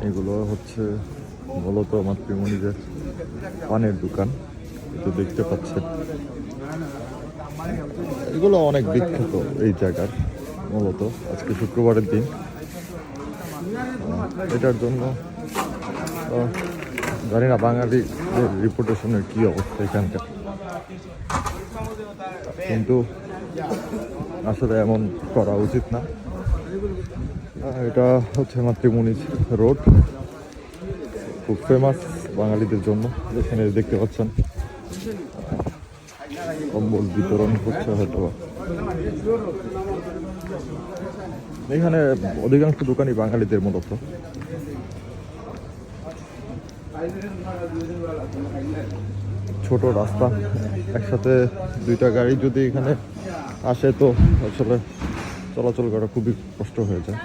এগুলো হচ্ছে মূলত মাতৃমণিদের পানের দোকান, এটা দেখতে পাচ্ছেন। এগুলো অনেক বিখ্যাত এই জায়গার, মূলত আজকে শুক্রবারের দিন। এটার জন্য জানি না বাঙালিদের রিপুটেশনের কী অবস্থা এখানকার, কিন্তু আসলে এমন করা উচিত না। এটা হচ্ছে মাতৃমণি রোড, খুব ফেমাস বাঙালিদের জন্য। এখানে দেখতে পাচ্ছেন কম্বল বিতরণ হচ্ছে হয়তো। এখানে অধিকাংশ দোকানই বাঙালিদের মূলত। ছোট রাস্তা, একসাথে দুইটা গাড়ি যদি এখানে আসে তো আসলে চলাচল করা খুবই কষ্ট হয়ে যায়।